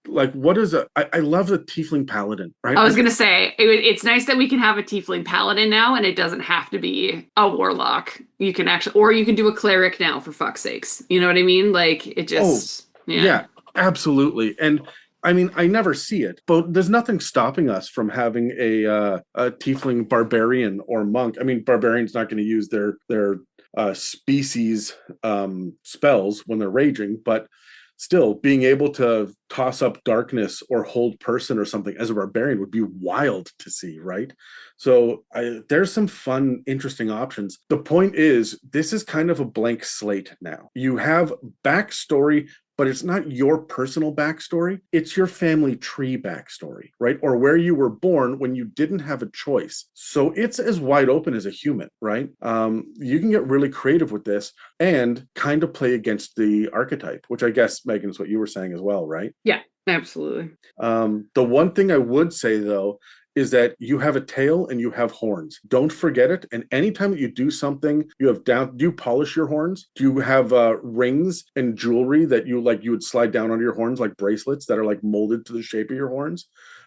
like, what is I love the tiefling paladin, right? I was gonna say it's nice that we can have a tiefling paladin now, and it doesn't have to be a warlock. You can actually, or you can do a cleric now, for fuck's sakes. You know what I mean? Like it just yeah, absolutely. And I mean, I never see it, but there's nothing stopping us from having a tiefling barbarian or monk. I mean, barbarian's not going to use their species spells when they're raging, but still being able to toss up darkness or hold person or something as a barbarian would be wild to see, right? So there's some fun, interesting options. The point is, this is kind of a blank slate now. You have backstory, but it's not your personal backstory. It's your family tree backstory, right? Or where you were born when you didn't have a choice. So it's as wide open as a human, right? You can get really creative with this and kind of play against the archetype, which I guess, Megan, is what you were saying as well, right? Yeah, absolutely. The one thing I would say, though, is that you have a tail and you have horns. Don't forget it. And anytime that you do something, do you polish your horns? Do you have rings and jewelry that you would slide down onto your horns, like bracelets that are like molded to the shape of your horns?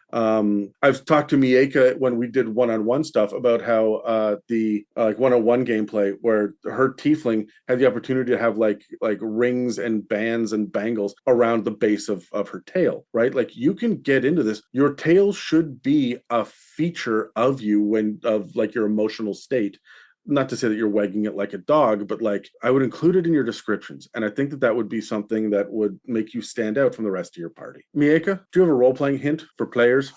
I've talked to Miaca when we did one-on-one stuff about how the like one-on-one gameplay where her tiefling had the opportunity to have like rings and bands and bangles around the base of her tail, right? Like you can get into this. Your tail should be a feature of you of like your emotional state. Not to say that you're wagging it like a dog, but like I would include it in your descriptions. And I think that would be something that would make you stand out from the rest of your party. Miaca, do you have a role-playing hint for players?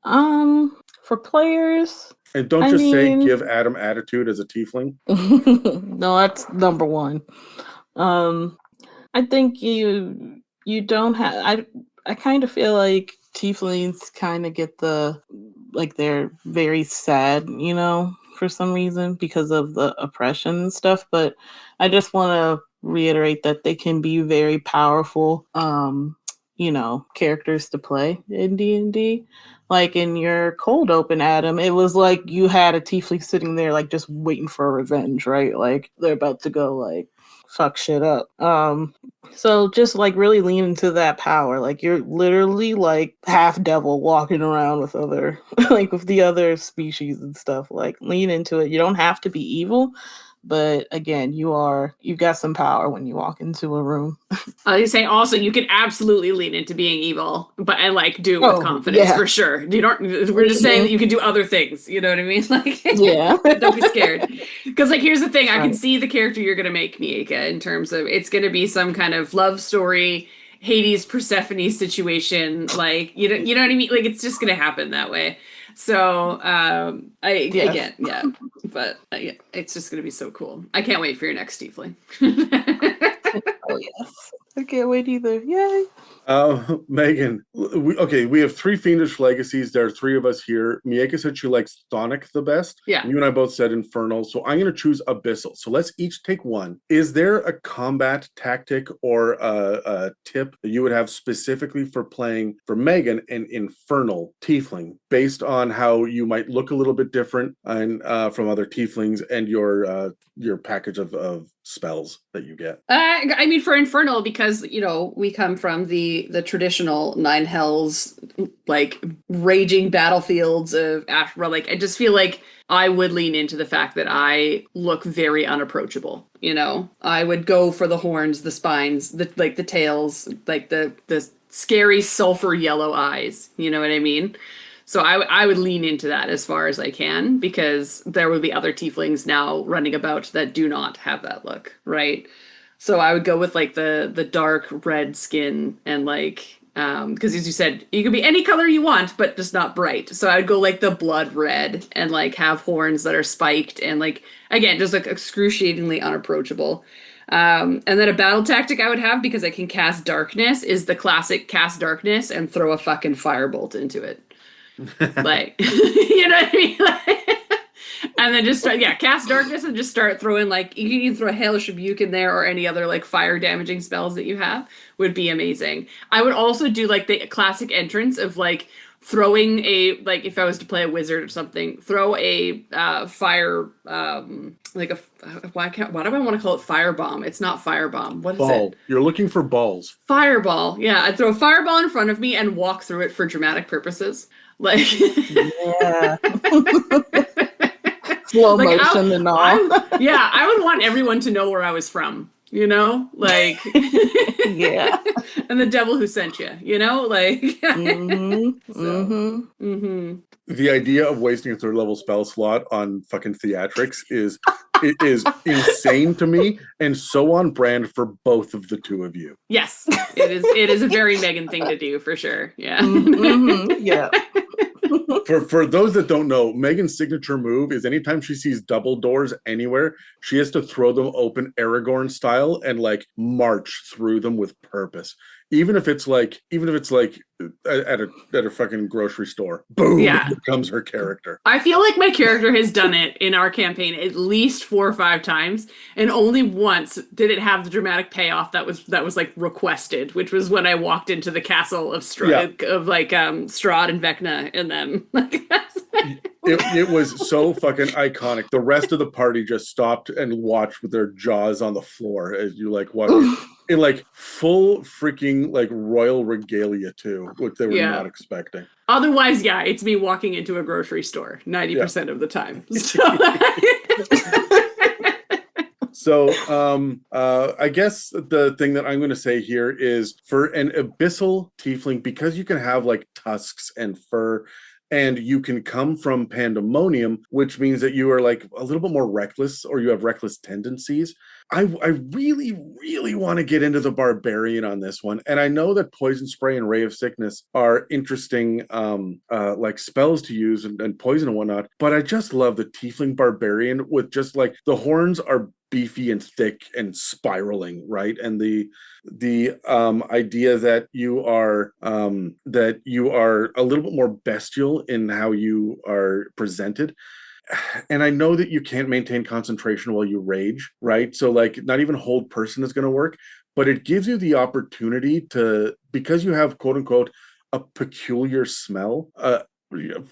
For players, and don't just say give Adam attitude as a tiefling. No, that's number one. I think you don't have. I kind of feel like tieflings kind of get they're very sad, for some reason because of the oppression and stuff. But I just want to reiterate that they can be very powerful, characters to play in D&D. Like in your cold open, Adam, it was like you had a tiefling sitting there, like just waiting for revenge, right? Like they're about to go, like fuck shit up. So just like really lean into that power. Like you're literally like half devil walking around with other like with the other species and stuff. Like lean into it. You don't have to be evil, but again, you've got some power when you walk into a room. I was saying also you can absolutely lean into being evil, but and like do it with confidence for sure. We're just saying that you can do other things. You know what I mean? Like don't be scared. Because like here's the thing, I can see the character you're gonna make, Miaca, in terms of it's gonna be some kind of love story, Hades Persephone situation. Like you know what I mean? Like it's just gonna happen that way. So but it's just gonna be so cool. I can't wait for your next tiefling. Oh yes, I can't wait either. Yay! Megan, we have 3 fiendish legacies. There are 3 of us here. Miaca said she likes Thonic the best. Yeah. You and I both said Infernal. So I'm going to choose Abyssal. So let's each take one. Is there a combat tactic or a tip that you would have specifically for playing for Megan an Infernal tiefling based on how you might look a little bit different and from other tieflings and your package of spells that you get? I mean, for Infernal, because because, you know, we come from the traditional Nine Hells, like, raging battlefields of Ashra. Like, I just feel like I would lean into the fact that I look very unapproachable, you know? I would go for the horns, the spines, the tails, like the scary sulfur yellow eyes, you know what I mean? So I would lean into that as far as I can, because there would be other tieflings now running about that do not have that look, right? So I would go with like the dark red skin and like because as you said, you can be any color you want, but just not bright. So I would go like the blood red and like have horns that are spiked and like again just like excruciatingly unapproachable. And then a battle tactic I would have, because I can cast darkness, is the classic cast darkness and throw a fucking firebolt into it. Like, you know what I mean? Like, and then just start, cast darkness and just start throwing, like, you can either throw a Hellish Rebuke in there or any other, like, fire damaging spells that you have would be amazing. I would also do, like, the classic entrance of, like, throwing a, like, if I was to play a wizard or something, throw a fire, like a, why do I want to call it firebomb? It's not firebomb. What is Ball. it? You're looking for balls. Fireball. Yeah, I'd throw a fireball in front of me and walk through it for dramatic purposes. Like, Yeah. Slow like motion and all. I would want everyone to know where I was from, you know, like, Yeah. and the devil who sent you, you know, like, The idea of wasting a third level spell slot on fucking theatrics is insane to me, and so on brand for both of the two of you. Yes, it is a very Megan thing to do for sure. Yeah. Yeah. For those that don't know, Megan's signature move is anytime she sees double doors anywhere, she has to throw them open Aragorn style and like march through them with purpose. Even if it's like at a fucking grocery store. Boom, Yeah. here comes her character. I feel like my character has done it in our campaign at least 4 or 5 times, and only once did it have the dramatic payoff that was like requested, which was when I walked into the castle of Strahd and Vecna and them. It was so fucking iconic. The rest of the party just stopped and watched with their jaws on the floor as you like walk in like full freaking like royal regalia too, which they were not expecting. Otherwise, it's me walking into a grocery store 90% of the time. So I guess the thing that I'm going to say here is, for an abyssal tiefling, because you can have like tusks and fur, and you can come from pandemonium, which means that you are like a little bit more reckless, or you have reckless tendencies. I really, really want to get into the barbarian on this one. And I know that poison spray and ray of sickness are interesting like spells to use and poison and whatnot, but I just love the tiefling barbarian with just like the horns are beefy and thick and spiraling, right? And the idea that you are a little bit more bestial in how you are presented. And I know that you can't maintain concentration while you rage, right? So like not even hold person is going to work, but it gives you the opportunity to, because you have quote unquote a peculiar smell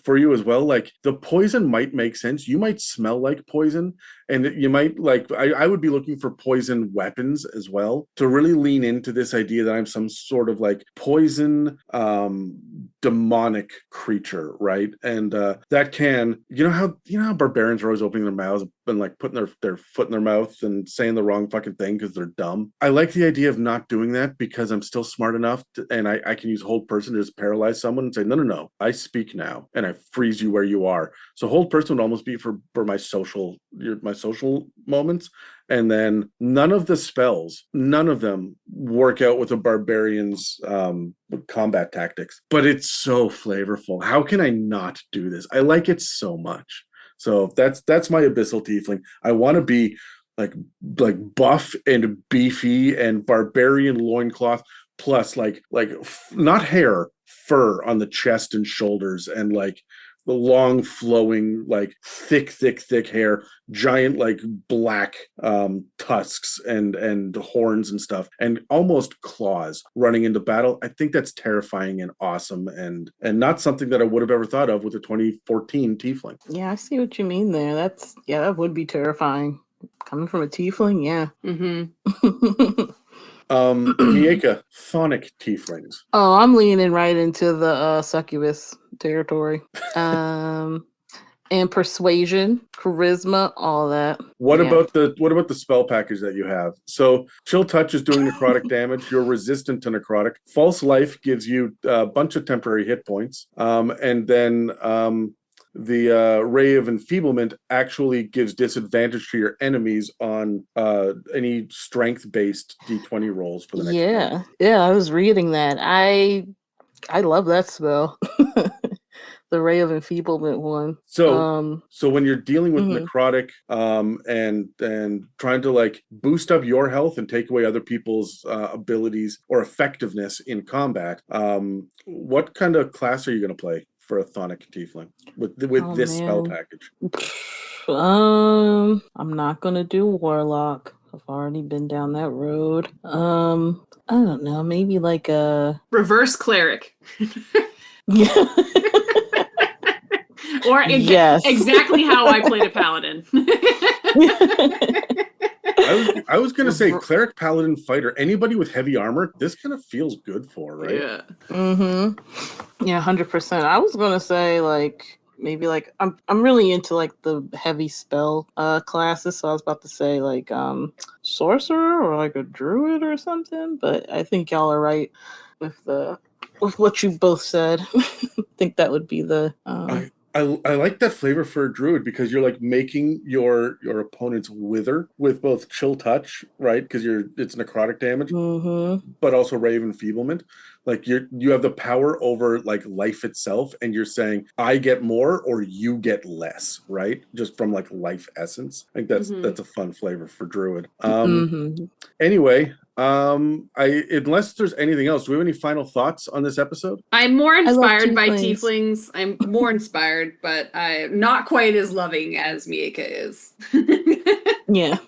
for you as well, like the poison might make sense. You might smell like poison, and you might like, I would be looking for poison weapons as well to really lean into this idea that I'm some sort of like poison demonic creature, right? And that can, you know how barbarians are always opening their mouths and like putting their foot in their mouth and saying the wrong fucking thing because they're dumb. I like the idea of not doing that, because I'm still smart enough and I can use hold person to just paralyze someone and say, no, I speak now, and I freeze you where you are. So hold person would almost be for my social moments. And then none of the spells, none of them work out with a barbarian's combat tactics, but it's so flavorful. How can I not do this? I like it so much. So that's my abyssal tiefling. I want to be like buff and beefy and barbarian loincloth, plus like not hair, fur on the chest and shoulders, and like the long flowing like thick hair, giant like black tusks and horns and stuff, and almost claws running into battle. I think that's terrifying and awesome, and not something that I would have ever thought of with a 2014 tiefling. Yeah, I see what you mean there. That would be terrifying. Coming from a tiefling, yeah. Mm-hmm. Miaca, Phonic Tieflings. Oh, I'm leaning right into the succubus territory. And persuasion, charisma, all that. What Yeah. about the spell package that you have? So Chill Touch is doing necrotic damage. You're resistant to necrotic. False Life gives you a bunch of temporary hit points. And then the Ray of Enfeeblement actually gives disadvantage to your enemies on any strength-based D20 rolls for the next round. Yeah, I was reading that. I love that spell. The Ray of Enfeeblement one. So when you're dealing with Mhm. necrotic and trying to like boost up your health and take away other people's abilities or effectiveness in combat, what kind of class are you going to play for a Chthonic Tiefling with Oh, this spell man. package? I'm not gonna do Warlock. I've already been down that road. I don't know, maybe like a Reverse cleric. yeah. Or Yes. exactly how I played a paladin. I was going to say cleric, paladin, fighter, anybody with heavy armor. This kind of feels good for, right? Yeah. Mm-hmm. Yeah, 100%. I was gonna say like maybe like I'm really into like the heavy spell classes, so I was about to say like sorcerer or like a druid or something, but I think y'all are right with what you both said. I think that would be the I like that flavor for a druid because you're like making your opponents wither with both chill touch, right? Because it's necrotic damage, but also Ray of Enfeeblement. Like you have the power over like life itself, and you're saying I get more or you get less, right? Just from like life essence. I think that's a fun flavor for druid. Anyway, unless there's anything else, do we have any final thoughts on this episode? I'm more inspired by tieflings. tieflings. I'm more inspired, but I'm not quite as loving as Miaca is. Yeah.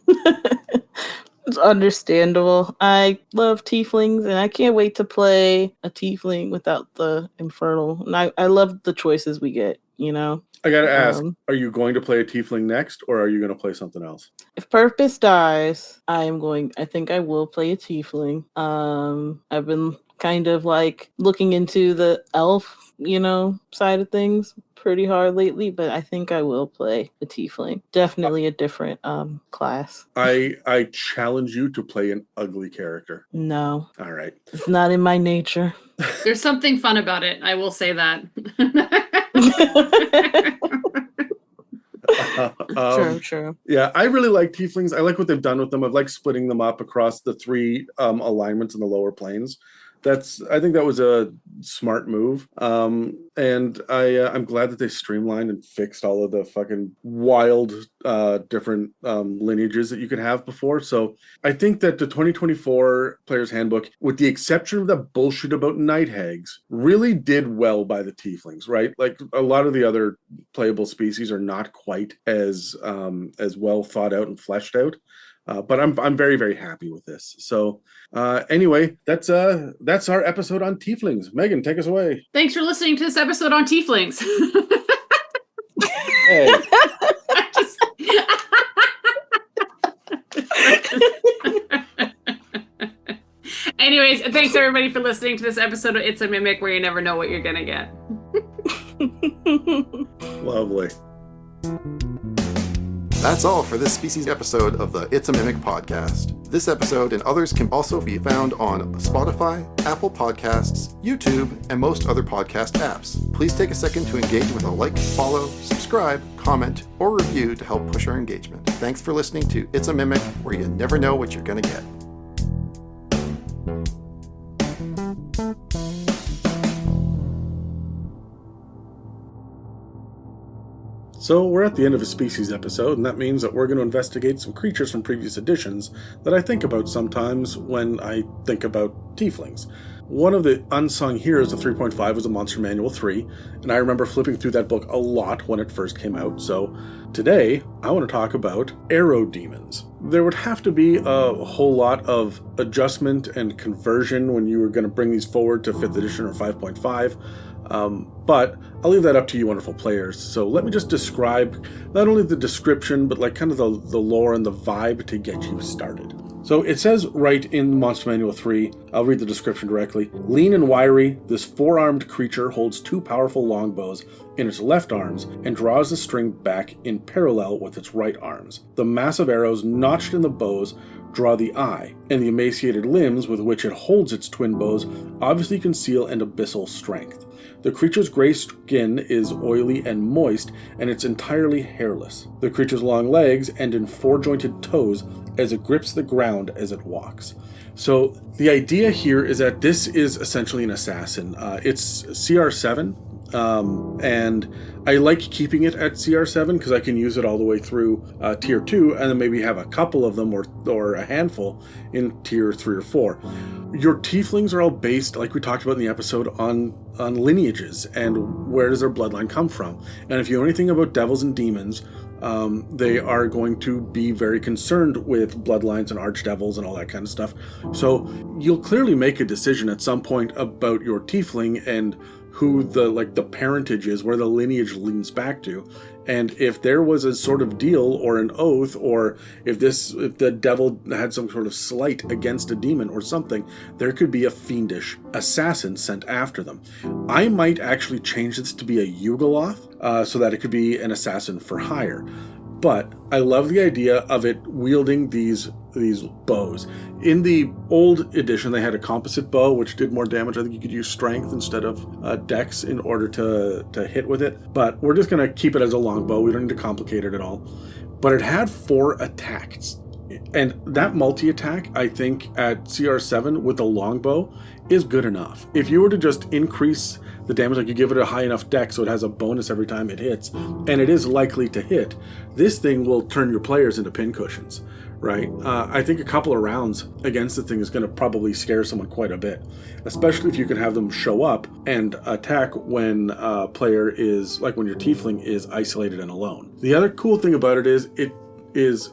It's understandable. I love tieflings, and I can't wait to play a tiefling without the infernal. And I love the choices we get, you know? I gotta ask, are you going to play a tiefling next, or are you going to play something else? If purpose dies, I think I will play a tiefling. I've been kind of like looking into the elf, side of things pretty hard lately, but I think I will play a tiefling. Definitely a different class. I challenge you to play an ugly character. No. All right. It's not in my nature. There's something fun about it. I will say that. True. Yeah, I really like tieflings. I like what they've done with them. I've liked splitting them up across the three alignments in the lower planes. I think that was a smart move. And I'm glad that they streamlined and fixed all of the fucking wild different lineages that you could have before. So I think that the 2024 Player's Handbook, with the exception of the bullshit about night hags, really did well by the tieflings, right? Like a lot of the other playable species are not quite as well thought out and fleshed out. But I'm very, very happy with this. So anyway, that's our episode on tieflings. Megan, take us away. Thanks for listening to this episode on tieflings. Hey. Anyways, thanks everybody for listening to this episode of It's a Mimic, where you never know what you're gonna get. Lovely. That's all for this species episode of the It's a Mimic podcast. This episode and others can also be found on Spotify, Apple Podcasts, YouTube, and most other podcast apps. Please take a second to engage with a like, follow, subscribe, comment, or review to help push our engagement. Thanks for listening to It's a Mimic, where you never know what you're going to get. So we're at the end of a species episode, and that means that we're going to investigate some creatures from previous editions that I think about sometimes when I think about tieflings. One of the unsung heroes of 3.5 was a Monster Manual 3, and I remember flipping through that book a lot when it first came out. So today, I want to talk about aerodemons. There would have to be a whole lot of adjustment and conversion when you were going to bring these forward to 5th edition or 5.5. But I'll leave that up to you wonderful players. So let me just describe not only the description, but like kind of the lore and the vibe to get you started. So it says right in Monster Manual 3, I'll read the description directly. Lean and wiry, this 4-armed creature holds 2 powerful longbows in its left arms and draws the string back in parallel with its right arms. The massive arrows notched in the bows draw the eye, and the emaciated limbs with which it holds its twin bows obviously conceal an abyssal strength. The creature's gray skin is oily and moist, and it's entirely hairless. The creature's long legs end in 4-jointed toes as it grips the ground as it walks. So the idea here is that this is essentially an assassin. It's CR7, and I like keeping it at CR7 because I can use it all the way through tier 2, and then maybe have a couple of them or a handful in tier 3 or 4. Your tieflings are all based, like we talked about in the episode, on lineages and where does their bloodline come from. And if you know anything about devils and demons, they are going to be very concerned with bloodlines and archdevils and all that kind of stuff. So you'll clearly make a decision at some point about your tiefling and who the parentage is, where the lineage leans back to. And if there was a sort of deal or an oath, or if the devil had some sort of slight against a demon or something, there could be a fiendish assassin sent after them. I might actually change this to be a Yugoloth, so that it could be an assassin for hire. But I love the idea of it wielding these bows. In the old edition, they had a composite bow, which did more damage. I think you could use strength instead of dex in order to hit with it. But we're just going to keep it as a long bow. We don't need to complicate it at all. But it had 4 attacks. And that multi-attack, I think, at CR7 with the longbow is good enough. If you were to just increase the damage, like you give it a high enough dex so it has a bonus every time it hits, and it is likely to hit, this thing will turn your players into pincushions, right? I think a couple of rounds against the thing is going to probably scare someone quite a bit, especially if you can have them show up and attack when a player is, like when your tiefling is isolated and alone. The other cool thing about it is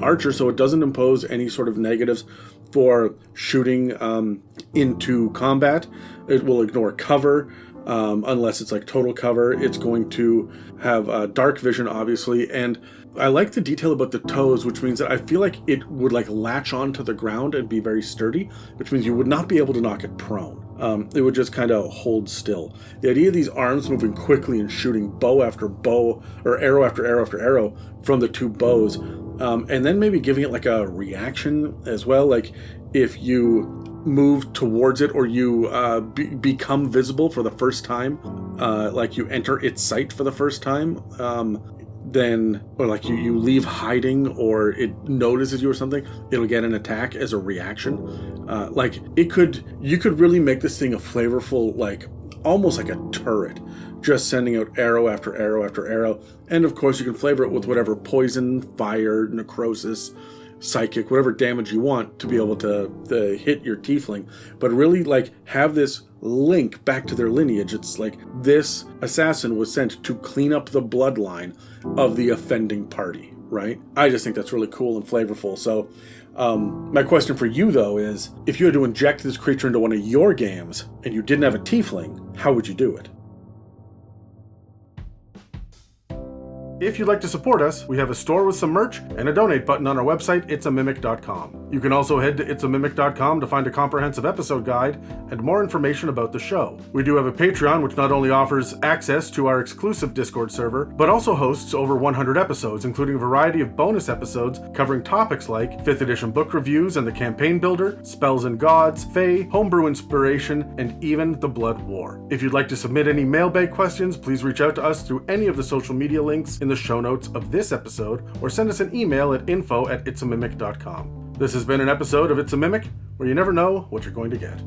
archer, so it doesn't impose any sort of negatives for shooting into combat. It will ignore cover unless it's like total cover. It's going to have dark vision, obviously, and I like the detail about the toes, which means that I feel like it would like latch onto the ground and be very sturdy, which means you would not be able to knock it prone. It would just kind of hold still. The idea of these arms moving quickly and shooting bow after bow, or arrow after arrow after arrow from the 2 bows, and then maybe giving it like a reaction as well, like if you move towards it or you become visible for the first time, like you enter its sight for the first time, then, or like you leave hiding or it notices you or something, it'll get an attack as a reaction. Like you could really make this thing a flavorful, like almost like a turret, just sending out arrow after arrow after arrow. And of course you can flavor it with whatever poison, fire, necrosis, psychic, whatever damage you want to be able to hit your tiefling, but really like have this link back to their lineage. It's like this assassin was sent to clean up the bloodline of the offending party, right? I just think that's really cool and flavorful. So my question for you though is, if you had to inject this creature into one of your games and you didn't have a tiefling, how would you do it? If you'd like to support us, we have a store with some merch and a donate button on our website, itsamimic.com. You can also head to itsamimic.com to find a comprehensive episode guide and more information about the show. We do have a Patreon, which not only offers access to our exclusive Discord server, but also hosts over 100 episodes, including a variety of bonus episodes covering topics like 5th edition book reviews and the campaign builder, spells and gods, fae, homebrew inspiration, and even the Blood War. If you'd like to submit any mailbag questions, please reach out to us through any of the social media links in the show notes of this episode, or send us an email at info@itsamimic.com. This has been an episode of It's a Mimic, where you never know what you're going to get.